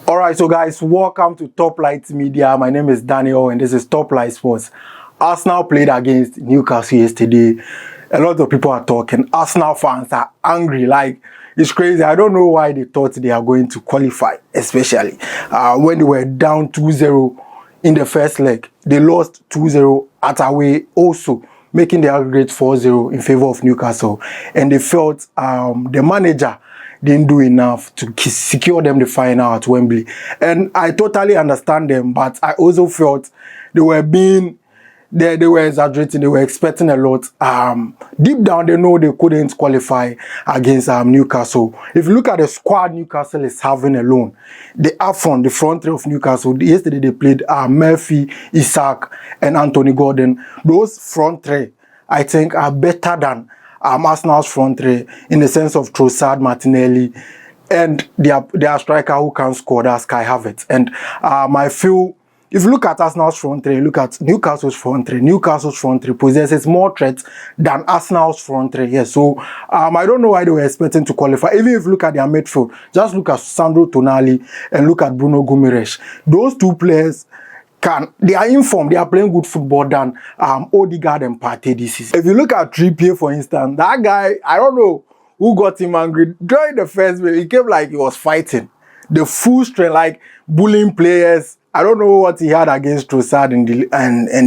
All right, so guys, welcome to Top Light Media. My name is Daniel, and this is Top Light Sports. Arsenal played against Newcastle yesterday. A lot of people are talking. Arsenal fans are angry. Like, it's crazy. I don't know why they thought they are going to qualify, especially when they were down 2-0 in the first leg. They lost 2-0 at away also, making the aggregate 4-0 in favor of Newcastle. And they felt the manager didn't do enough to secure them the final at Wembley. And I totally understand them, but I also felt they were exaggerating. They were expecting a lot. Deep down, they know they couldn't qualify against Newcastle. If you look at the squad Newcastle is having alone, the front three of Newcastle, yesterday they played Murphy, Isaac, and Anthony Gordon. Those front three, I think, are better than Arsenal's front three in the sense of Trossard, Martinelli, and their striker who can score, that's Kai Havertz. And I feel, if you look at Arsenal's front three, look at Newcastle's front three. Newcastle's front three possesses more threats than Arsenal's front three. Yes, so I don't know why they were expecting to qualify. Even if you look at their midfield, just look at Sandro Tonali and look at Bruno Guimaraes. Those two players they are informed, they are playing good football than Odegaard and Partey this season. If you look at Trippier, for instance, that guy, I don't know who got him angry. During the first game, he came like he was fighting. The full strength, like bullying players. I don't know what he had against Trossard and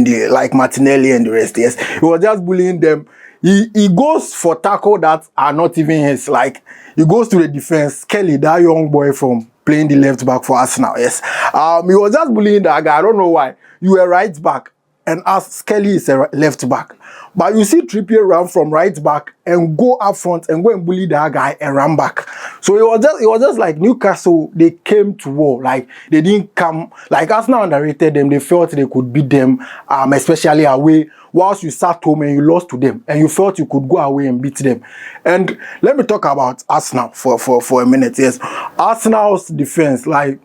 the like Martinelli and the rest. Yes, he was just bullying them. He goes for tackle that are not even his. Like, he goes to the defense. Kelly, that young boy from playing the left back for Arsenal, yes. He was just bullying that guy. I don't know why. You were right back, and Kelly is a left back. But you see Trippier run from right back and go up front and go and bully that guy and run back. So it was just like Newcastle, they came to war. Like, they didn't come, like Arsenal underrated them. They felt they could beat them, especially away. Whilst you sat home and you lost to them, and you felt you could go away and beat them. And let me talk about Arsenal for a minute. Yes, Arsenal's defense, like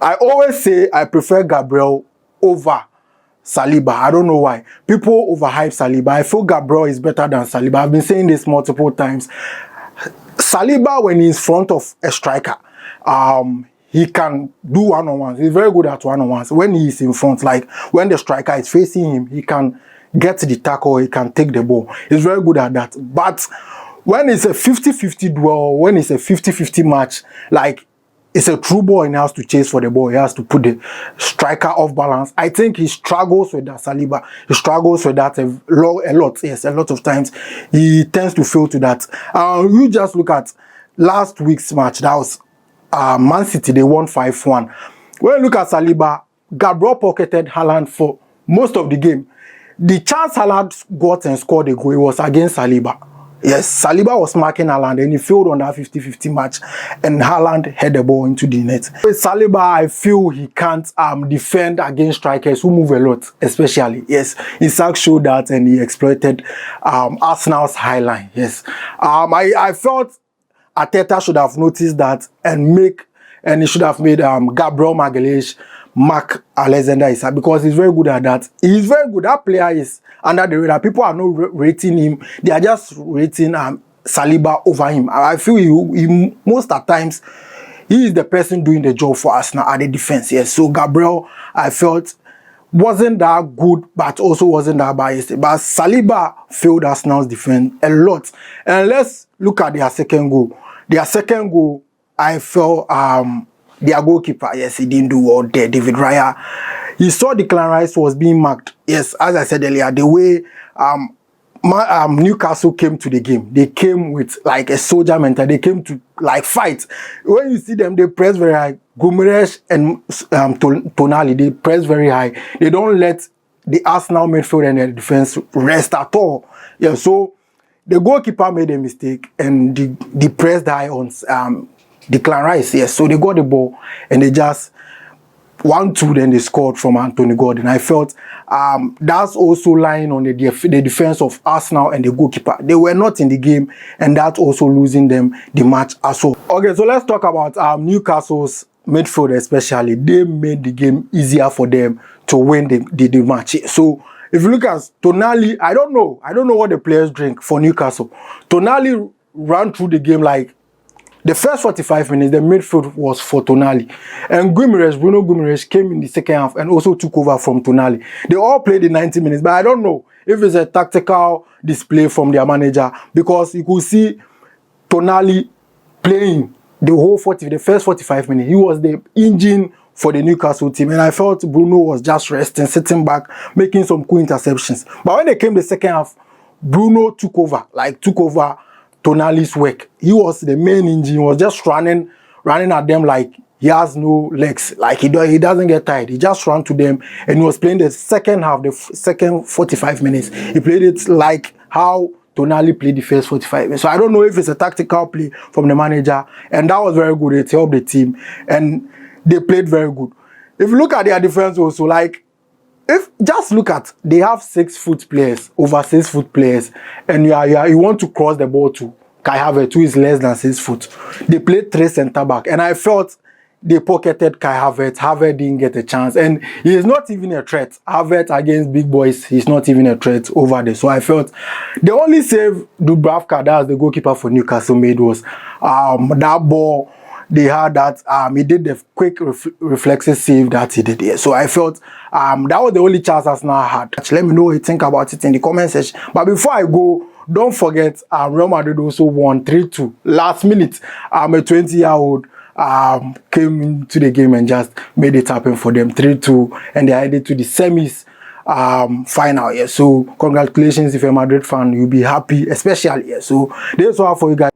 I always say, I prefer Gabriel over Saliba. I don't know why. People overhype Saliba. I feel Gabriel is better than Saliba. I've been saying this multiple times. Saliba, when he's in front of a striker, he can do one-on-ones. He's very good at one-on-ones. When he's in front, like when the striker is facing him, he can get the tackle, he can take the ball. He's very good at that. But when it's a 50-50 duel, when it's a 50-50 match, like it's a true ball and he has to chase for the ball, he has to put the striker off balance. I think he struggles with that, Saliba. He struggles with that a lot. Yes, a lot of times he tends to fail to that. You just look at last week's match. That was Man City. They won 5-1. When you look at Saliba, Gabriel pocketed Haaland for most of the game. The chance Haaland got and scored a goal, it was against Saliba. Yes, Saliba was marking Haaland and he failed on that 50-50 match, and Haaland headed the ball into the net. With Saliba, I feel he can't defend against strikers who move a lot, especially. Yes, Isaac showed that and he exploited Arsenal's high line. Yes, I felt Arteta should have noticed that and he should have made Gabriel Magalhaes mark Alexander Isak, because he's very good at that. He's very good. That player is under the radar. People are not rating him. They are just rating Saliba over him. I feel he most at times, he is the person doing the job for Arsenal at the defense. Yes. So Gabriel, I felt, wasn't that good, but also wasn't that biased. But Saliba failed Arsenal's defense a lot. And let's look at their second goal. Their second goal, I felt their goalkeeper, yes, he didn't do well there, David Raya. He saw Declan Rice was being marked. Yes, as I said earlier, the way Newcastle came to the game, they came with like a soldier mentality. They came to like fight. When you see them, they press very high. Guimaraes and Tonali, they press very high. They don't let the Arsenal midfield and the defense rest at all. Yeah, so the goalkeeper made a mistake and they pressed high on Declan Rice, yes. So they got the ball and they just 1-2, then they scored from Anthony Gordon. I felt that's also lying on the defense of Arsenal and the goalkeeper. They were not in the game, and that's also losing them the match as well. Okay, so let's talk about Newcastle's midfield especially. They made the game easier for them to win the match. So if you look at Tonali, I don't know what the players drink for Newcastle. Tonali ran through the game like The first 45 minutes, the midfield was for Tonali. And Bruno Guimaraes came in the second half and also took over from Tonali. They all played the 90 minutes, but I don't know if it's a tactical display from their manager, because you could see Tonali playing the first 45 minutes. He was the engine for the Newcastle team, and I felt Bruno was just resting, sitting back, making some cool interceptions. But when they came the second half, Bruno took over Tonali's work. He was the main engine. He was just running at them like he has no legs. Like he doesn't get tired. He just ran to them, and he was playing the second half, the second 45 minutes. He played it like how Tonali played the first 45 minutes. So I don't know if it's a tactical play from the manager, and that was very good. It helped the team, and they played very good. If you look at their defense also, like, they have 6 foot players, over 6 foot players, and you want to cross the ball to Kai Havertz, who is less than 6 foot. They played 3 centre back, and I felt they pocketed Kai Havertz. Havertz didn't get a chance, and he is not even a threat. Havertz against big boys, he's not even a threat over there. So I felt the only save Dubravka, that's the goalkeeper for Newcastle, made was that ball. They had that he did the quick reflexive save that he did here. So I felt that was the only chance Arsenal had. Let me know what you think about it in the comment section. But before I go, don't forget Real Madrid also won 3-2 last minute. A 20-year-old came into the game and just made it happen for them, 3-2, and they headed to the semis final. Yeah. So congratulations if you're a Madrid fan, you'll be happy, especially. Yeah. So this is all for you guys.